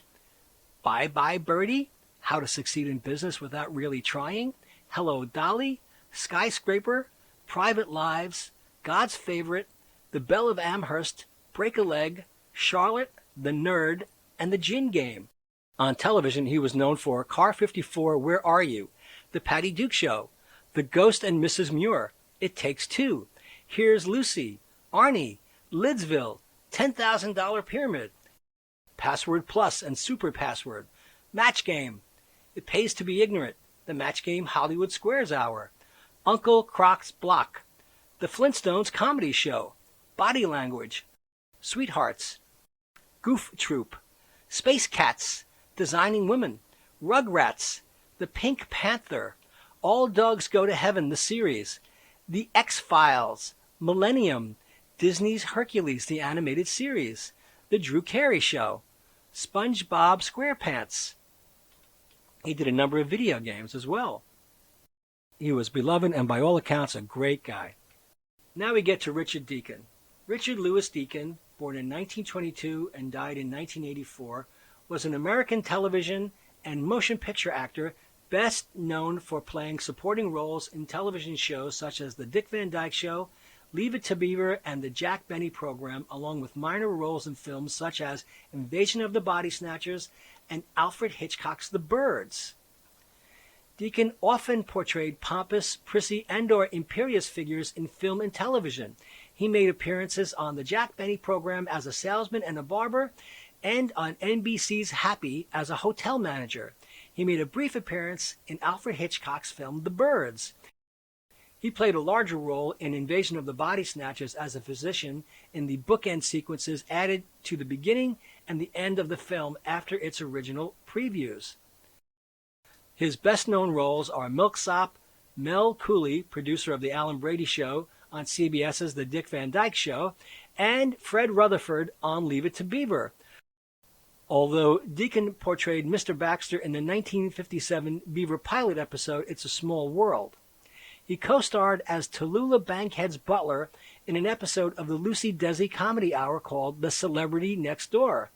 Bye Bye Birdie, How to Succeed in Business Without Really Trying, Hello Dolly, Skyscraper, Private Lives, God's Favorite, The Belle of Amherst, Break a Leg, Charlotte, The Nerd, and The Gin Game. On television, he was known for Car 54, Where Are You?, The Patty Duke Show, The Ghost and Mrs. Muir, It Takes Two, Here's Lucy, Arnie, Lidsville, $10,000 Pyramid, Password Plus and Super Password, Match Game, It Pays to Be Ignorant, The Match Game Hollywood Squares Hour, Uncle Croc's Block, The Flintstones Comedy Show, Body Language, Sweethearts, Goof Troop, Space Cats, Designing Women, Rugrats, The Pink Panther, All Dogs Go to Heaven, the series, The X-Files, Millennium, Disney's Hercules, the animated series, The Drew Carey Show, SpongeBob SquarePants. He did a number of video games as well. He was beloved and by all accounts a great guy. Now we get to Richard Deacon. Richard Louis Deacon, born in 1922 and died in 1984, was an American television and motion picture actor best known for playing supporting roles in television shows such as The Dick Van Dyke Show, Leave It to Beaver, and The Jack Benny Program, along with minor roles in films such as Invasion of the Body Snatchers and Alfred Hitchcock's The Birds. Deacon often portrayed pompous, prissy, and/or imperious figures in film and television. He made appearances on The Jack Benny Program as a salesman and a barber, and on NBC's Happy as a hotel manager. He made a brief appearance in Alfred Hitchcock's film The Birds. He played a larger role in Invasion of the Body Snatchers as a physician in the bookend sequences added to the beginning and the end of the film after its original previews. His best-known roles are Milksop, Mel Cooley, producer of The Alan Brady Show on CBS's The Dick Van Dyke Show, and Fred Rutherford on Leave It to Beaver. Although Deacon portrayed Mr. Baxter in the 1957 Beaver pilot episode It's a Small World. He co-starred as Tallulah Bankhead's butler in an episode of the Lucy Desi comedy hour called The Celebrity Next Door.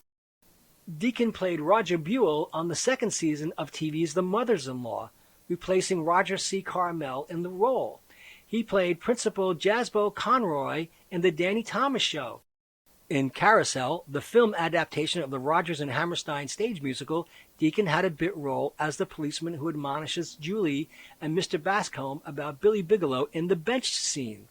Deacon played Roger Buell on the second season of TV's The Mothers-in-Law, replacing Roger C. Carmel in the role. He played Principal Jasbo Conroy in The Danny Thomas Show. In Carousel, the film adaptation of the Rodgers and Hammerstein stage musical, Deacon had a bit role as the policeman who admonishes Julie and Mr. Bascombe about Billy Bigelow in the bench scene.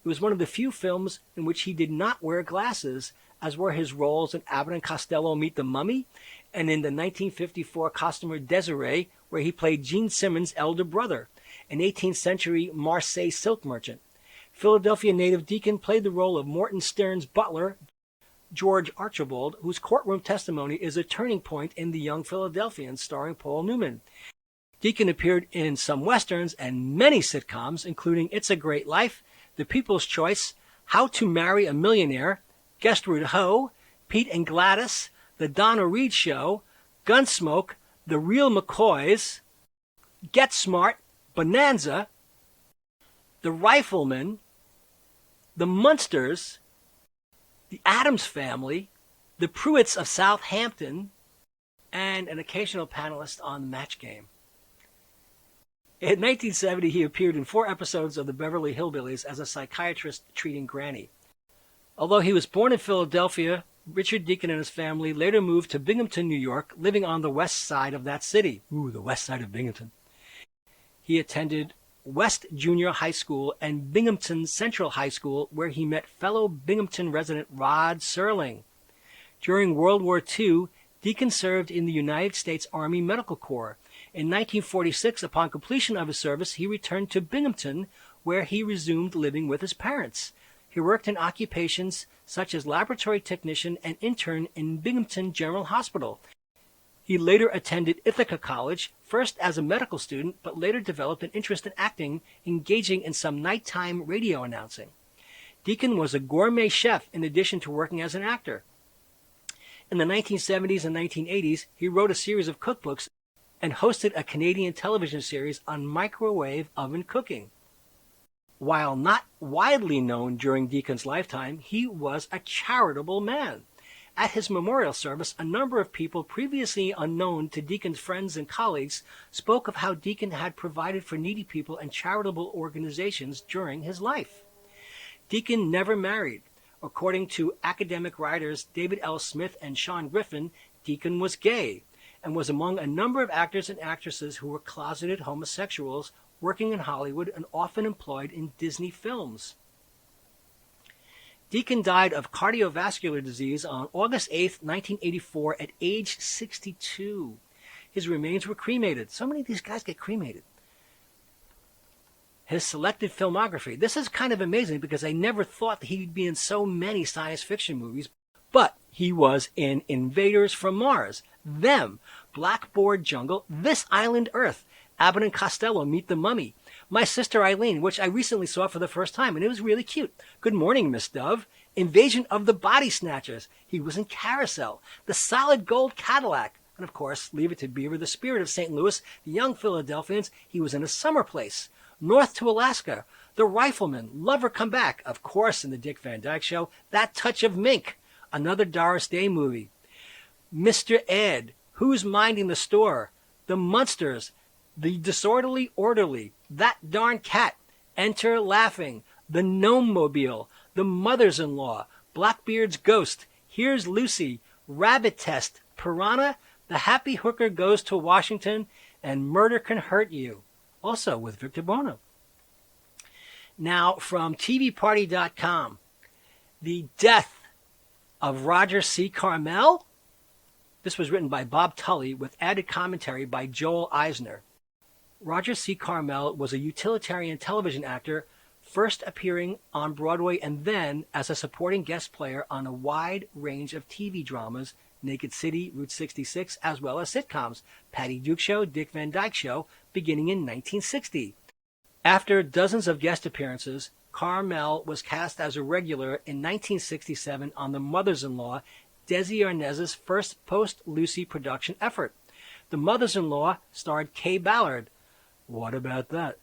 It was one of the few films in which he did not wear glasses, as were his roles in Abbott and Costello Meet the Mummy and in the 1954 costumer Desiree, where he played Gene Simmons' elder brother, an 18th century Marseille silk merchant. Philadelphia native Deacon played the role of Morton Stern's butler, George Archibald, whose courtroom testimony is a turning point in The Young Philadelphians, starring Paul Newman. Deacon appeared in some westerns and many sitcoms, including It's a Great Life, The People's Choice, How to Marry a Millionaire, Guestwood Ho, Pete and Gladys, The Donna Reed Show, Gunsmoke, The Real McCoys, Get Smart, Bonanza, The Rifleman, The Munsters, The Addams Family, The Pruitts of Southampton, and an occasional panelist on The Match Game. In 1970, he appeared in 4 episodes of the Beverly Hillbillies as a psychiatrist treating Granny. Although he was born in Philadelphia, Richard Deacon and his family later moved to Binghamton, New York, living on the west side of that city. Ooh, the west side of Binghamton. He attended West Junior High School and Binghamton Central High School, where he met fellow Binghamton resident Rod Serling. During World War II, Deacon served in the United States Army Medical Corps. In 1946, upon completion of his service, he returned to Binghamton, where he resumed living with his parents. He worked in occupations such as laboratory technician and intern in Binghamton General Hospital. He later attended Ithaca College, first as a medical student, but later developed an interest in acting, engaging in some nighttime radio announcing. Deacon was a gourmet chef in addition to working as an actor. In the 1970s and 1980s, he wrote a series of cookbooks and hosted a Canadian television series on microwave oven cooking. While not widely known during Deacon's lifetime, he was a charitable man. At his memorial service, a number of people previously unknown to Deacon's friends and colleagues spoke of how Deacon had provided for needy people and charitable organizations during his life. Deacon never married. According to academic writers David L. Smith and Sean Griffin, Deacon was gay and was among a number of actors and actresses who were closeted homosexuals working in Hollywood and often employed in Disney films. Deacon died of cardiovascular disease on August 8, 1984, at age 62. His remains were cremated. So many of these guys get cremated. His selected filmography. This is kind of amazing because I never thought that he'd be in so many science fiction movies, but he was in Invaders from Mars, Them, Blackboard Jungle, This Island Earth, Abbott and Costello Meet the Mummy, My Sister Eileen, which I recently saw for the first time, and it was really cute. Good Morning, Miss Dove, Invasion of the Body Snatchers. He was in Carousel, The Solid Gold Cadillac, and of course, Leave It to Beaver, The Spirit of St. Louis, The Young Philadelphians. He was in A Summer Place, North to Alaska, The Rifleman, Lover Come Back, of course, in The Dick Van Dyke Show, That Touch of Mink, another Doris Day movie, Mr. Ed, Who's Minding the Store, The Munsters, The Disorderly Orderly, That Darn Cat, Enter Laughing, The Gnome Mobile, The Mothers-in-Law, Blackbeard's Ghost, Here's Lucy, Rabbit Test, Piranha, The Happy Hooker Goes to Washington, and Murder Can Hurt You, also with Victor Buono. Now, from TVParty.com, the death of Roger C. Carmel. This was written by Bob Tully with added commentary by Joel Eisner. Roger C. Carmel was a utilitarian television actor, first appearing on Broadway and then as a supporting guest player on a wide range of TV dramas, Naked City, Route 66, as well as sitcoms, Patty Duke Show, Dick Van Dyke Show, beginning in 1960. After dozens of guest appearances, Carmel was cast as a regular in 1967 on The Mothers-in-Law, Desi Arnaz's first post-Lucy production effort. The Mothers-in-Law starred Kay Ballard. What about that?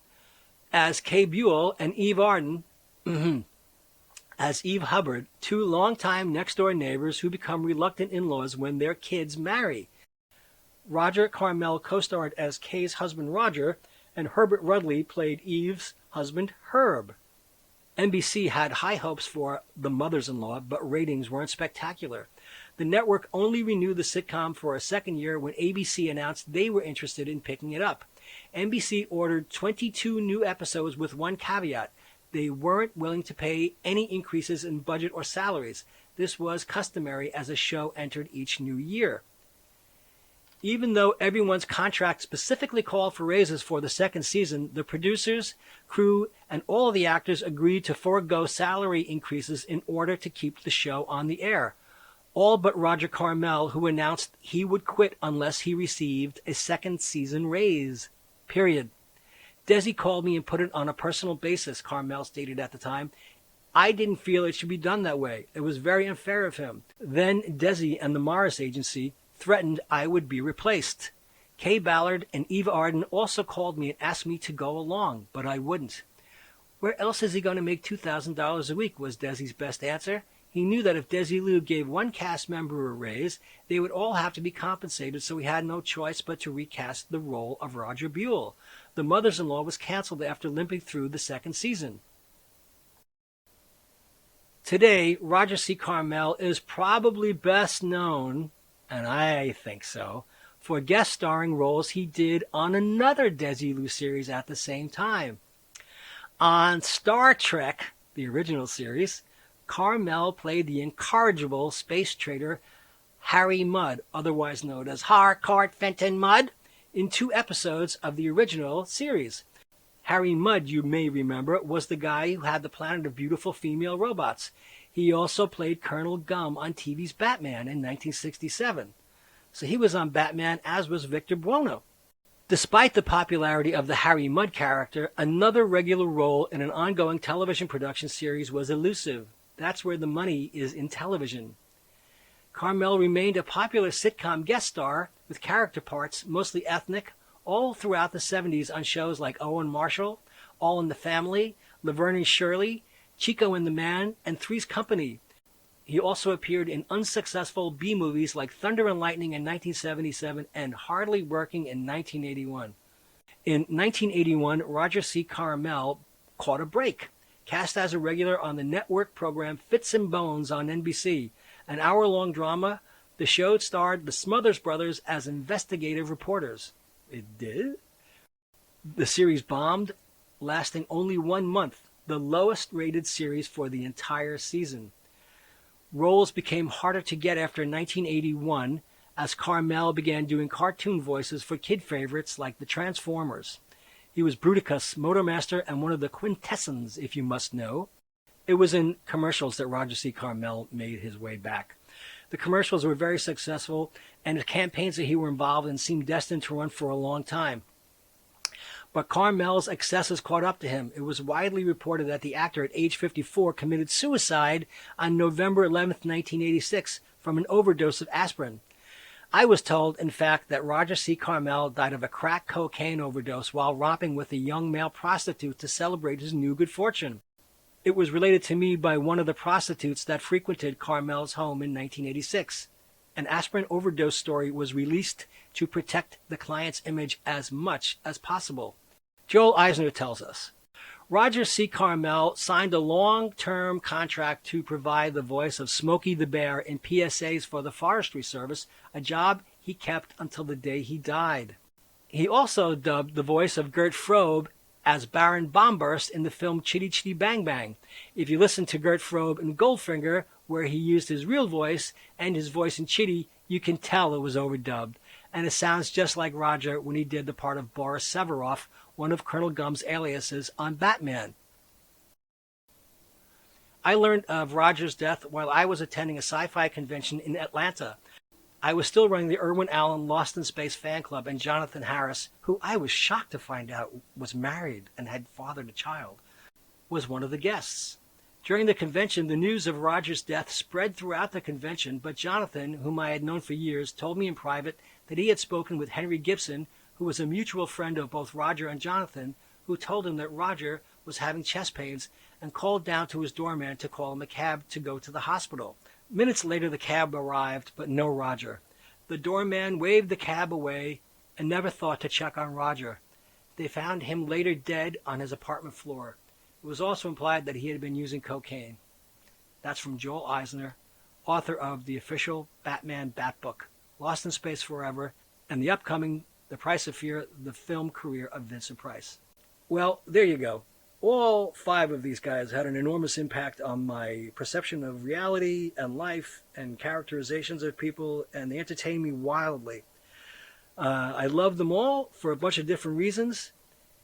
As Kay Buell and Eve Arden, as Eve Hubbard, two longtime next-door neighbors who become reluctant in-laws when their kids marry. Roger Carmel co-starred as Kay's husband Roger, and Herbert Rudley played Eve's husband Herb. NBC had high hopes for The Mothers-in-Law, but ratings weren't spectacular. The network only renewed the sitcom for a second year when ABC announced they were interested in picking it up. NBC ordered 22 new episodes with one caveat. They weren't willing to pay any increases in budget or salaries. This was customary as a show entered each new year. Even though everyone's contract specifically called for raises for the second season, the producers, crew, and all the actors agreed to forego salary increases in order to keep the show on the air. All but Roger Carmel, who announced he would quit unless he received a second season raise. Period. Desi called me and put it on a personal basis, Carmel stated at the time. I didn't feel it should be done that way. It was very unfair of him. Then Desi and the Morris Agency threatened I would be replaced. Kay Ballard and Eve Arden also called me and asked me to go along, but I wouldn't. Where else is he going to make $2,000 a week, was Desi's best answer. He knew that if Desilu gave one cast member a raise, they would all have to be compensated, so he had no choice but to recast the role of Roger Buell. The Mothers-in-Law was canceled after limping through the second season. Today, Roger C. Carmel is probably best known, and I think so, for guest starring roles he did on another Desilu series at the same time. On Star Trek, the original series, Carmel played the incorrigible space trader Harry Mudd, otherwise known as Harcourt Fenton Mudd, in 2 episodes of the original series. Harry Mudd, you may remember, was the guy who had the planet of beautiful female robots. He also played Colonel Gum on TV's Batman in 1967. So he was on Batman, as was Victor Buono. Despite the popularity of the Harry Mudd character, another regular role in an ongoing television production series was elusive. That's where the money is in television. Carmel remained a popular sitcom guest star with character parts, mostly ethnic, all throughout the 70s on shows like Owen Marshall, All in the Family, Laverne and Shirley, Chico and the Man, and Three's Company. He also appeared in unsuccessful B-movies like Thunder and Lightning in 1977 and Hardly Working in 1981. In 1981, Roger C. Carmel caught a break. Cast as a regular on the network program Fits and Bones on NBC, an hour-long drama, the show starred the Smothers Brothers as investigative reporters. It did? The series bombed, lasting only 1 month, the lowest-rated series for the entire season. Roles became harder to get after 1981 as Carmel began doing cartoon voices for kid favorites like the Transformers. He was Bruticus, Motormaster, and one of the Quintessons, if you must know. It was in commercials that Roger C. Carmel made his way back. The commercials were very successful, and the campaigns that he were involved in seemed destined to run for a long time. But Carmel's excesses caught up to him. It was widely reported that the actor at age 54 committed suicide on November 11, 1986, from an overdose of aspirin. I was told, in fact, that Roger C. Carmel died of a crack cocaine overdose while romping with a young male prostitute to celebrate his new good fortune. It was related to me by one of the prostitutes that frequented Carmel's home in 1986. An aspirin overdose story was released to protect the client's image as much as possible. Joel Eisner tells us, Roger C. Carmel signed a long-term contract to provide the voice of Smokey the Bear in PSAs for the Forestry Service, a job he kept until the day he died. He also dubbed the voice of Gert Frobe as Baron Bombburst in the film Chitty Chitty Bang Bang. If you listen to Gert Frobe in Goldfinger, where he used his real voice and his voice in Chitty, you can tell it was overdubbed. And it sounds just like Roger when he did the part of Boris Severoff, one of Colonel Gum's aliases on Batman. I learned of Roger's death while I was attending a sci-fi convention in Atlanta. I was still running the Irwin Allen Lost in Space fan club, and Jonathan Harris, who I was shocked to find out was married and had fathered a child, was one of the guests. During the convention, the news of Roger's death spread throughout the convention, but Jonathan, whom I had known for years, told me in private that he had spoken with Henry Gibson, who was a mutual friend of both Roger and Jonathan, who told him that Roger was having chest pains and called down to his doorman to call him a cab to go to the hospital. Minutes later, the cab arrived, but no Roger. The doorman waved the cab away and never thought to check on Roger. They found him later dead on his apartment floor. It was also implied that he had been using cocaine. That's from Joel Eisner, author of the official Batman Batbook, Lost in Space Forever, and the upcoming The Price of Fear, the film career of Vincent Price. Well, there you go. All 5 of these guys had an enormous impact on my perception of reality and life and characterizations of people, and they entertained me wildly. I love them all for a bunch of different reasons,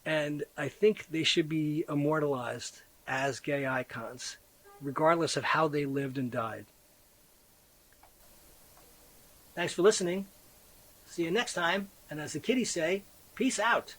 and I think they should be immortalized as gay icons, regardless of how they lived and died. Thanks for listening. See you next time, and as the kiddies say, peace out.